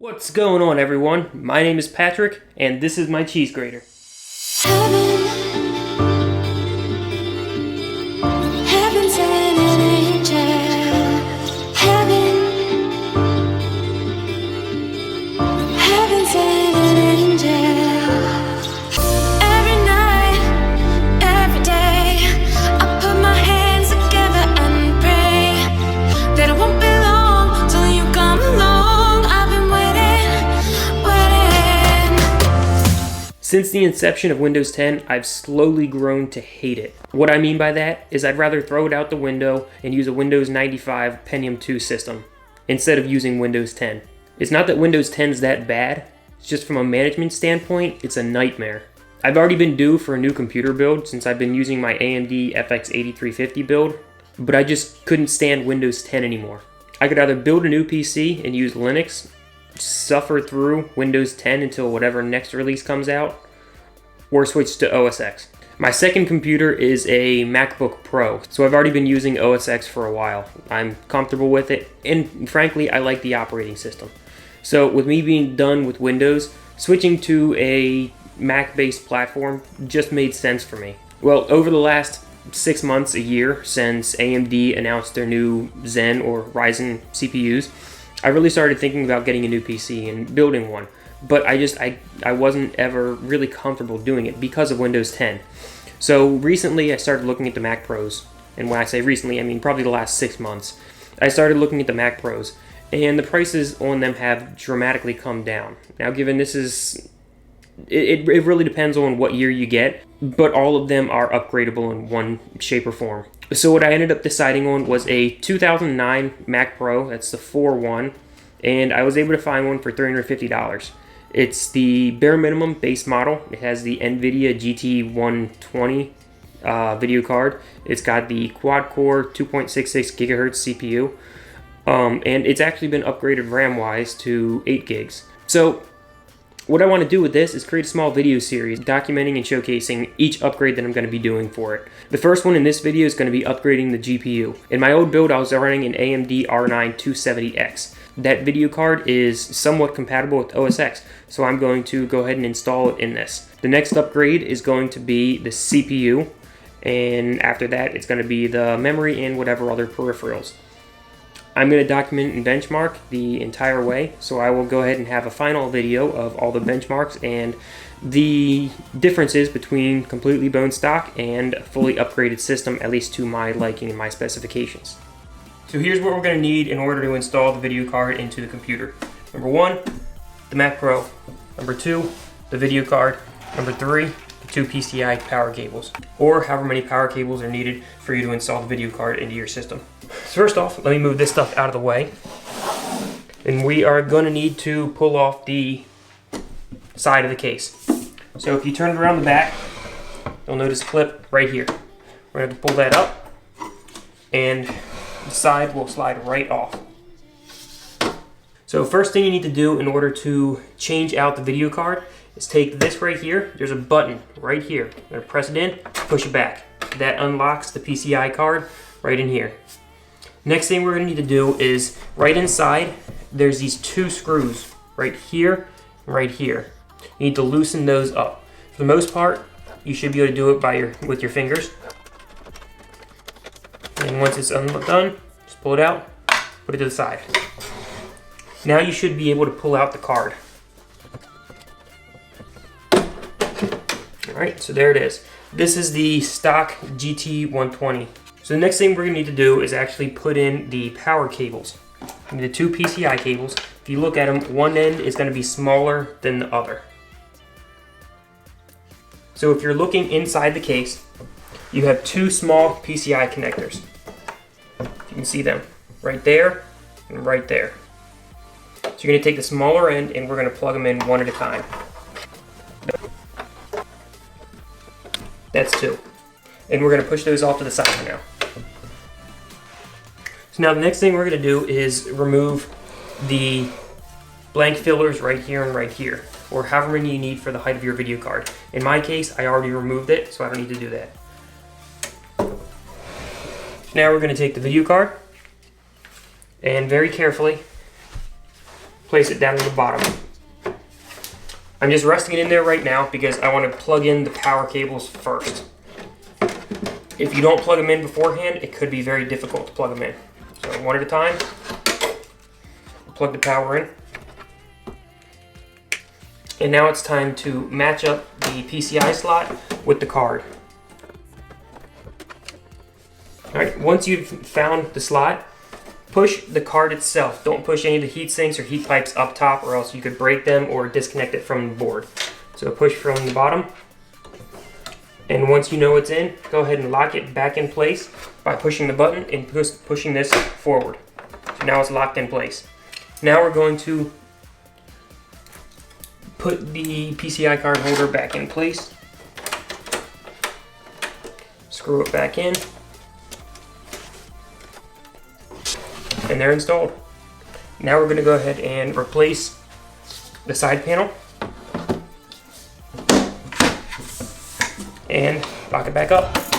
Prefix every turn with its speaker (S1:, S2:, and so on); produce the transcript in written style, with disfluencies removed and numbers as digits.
S1: What's going on, everyone? My name is Patrick, and this is my cheese grater.
S2: Heaven sent an angel. Heaven sent an angel. Every night, every day, I put my hands together and pray that it won't be long till you come along.
S1: Since the inception of Windows 10, I've slowly grown to hate it. What I mean by that is I'd rather throw it out the window and use a Windows 95 Pentium 2 system instead of using Windows 10. It's not that Windows 10 is that bad, it's just from a management standpoint, it's a nightmare. I've already been due for a new computer build since I've been using my AMD FX 8350 build, but I just couldn't stand Windows 10 anymore. I could either build a new PC and use Linux, suffer through Windows 10 until whatever next release comes out, or switch to OS X. My second computer is a MacBook Pro, so I've already been using OS X for a while. I'm comfortable with it, and frankly, I like the operating system. So with me being done with Windows, switching to a Mac-based platform just made sense for me. Well, over the last 6 months, a year, since AMD announced their new Zen or Ryzen CPUs, I really started thinking about getting a new PC and building one, but I wasn't ever really comfortable doing it because of Windows 10. So recently I started looking at the MacPros, and when I say recently, I mean probably the last 6 months. I started looking at the MacPros, and the prices on them have dramatically come down. Now given this is, it really depends on what year you get, but all of them are upgradable in one shape or form. So what I ended up deciding on was a 2009 Mac Pro, that's the 4.1, and I was able to find one for $350. It's the bare minimum base model. It has the NVIDIA GT120 video card. It's got the quad-core 2.66 gigahertz CPU, and it's actually been upgraded RAM-wise to 8 gigs. So what I want to do with this is create a small video series documenting and showcasing each upgrade that I'm going to be doing for it. The first one in this video is going to be upgrading the GPU. In my old build, I was running an AMD R9 270X. That video card is somewhat compatible with OS X, so I'm going to go ahead and install it in this. The next upgrade is going to be the CPU, and after that, it's going to be the memory and whatever other peripherals. I'm going to document and benchmark the entire way, so I will go ahead and have a final video of all the benchmarks and the differences between completely bone stock and a fully upgraded system, at least to my liking and my specifications. So here's what we're going to need in order to install the video card into the computer. Number 1, the Mac Pro. Number 2, the video card. Number 3, the 2 PCI power cables, or however many power cables are needed for you to install the video card into your system. So first off, let me move this stuff out of the way. And we are going to need to pull off the side of the case. So if you turn it around the back, you'll notice a clip right here. We're going to pull that up, and the side will slide right off. So first thing you need to do in order to change out the video card is take this right here. There's a button right here. I'm going to press it in, push it back. That unlocks the PCI card right in here. Next thing we're going to need to do is right inside, there's these 2 screws right here and right here. You need to loosen those up. For the most part, you should be able to do it with your fingers. And once it's done, just pull it out, put it to the side. Now you should be able to pull out the card. Alright, so there it is. This is the stock GT120. So the next thing we're going to need to do is actually put in the power cables. The 2 PCI cables. If you look at them, one end is going to be smaller than the other. So if you're looking inside the case, you have 2 small PCI connectors. You can see them right there and right there. So you're going to take the smaller end and we're going to plug them in one at a time. That's 2. And we're going to push those off to the side for now. So now the next thing we're going to do is remove the blank fillers right here and right here, or however many you need for the height of your video card. In my case, I already removed it, so I don't need to do that. Now we're going to take the video card and very carefully place it down on the bottom. I'm just resting it in there right now because I want to plug in the power cables first. If you don't plug them in beforehand, it could be very difficult to plug them in. So one at a time, plug the power in. And now it's time to match up the PCI slot with the card. Alright, once you've found the slot, push the card itself. Don't push any of the heat sinks or heat pipes up top, or else you could break them or disconnect it from the board. So push from the bottom. And once you know it's in, go ahead and lock it back in place by pushing the button and pushing this forward. So now it's locked in place. Now we're going to put the PCI card holder back in place. Screw it back in. And they're installed. Now we're going to go ahead and replace the side panel and lock it back up.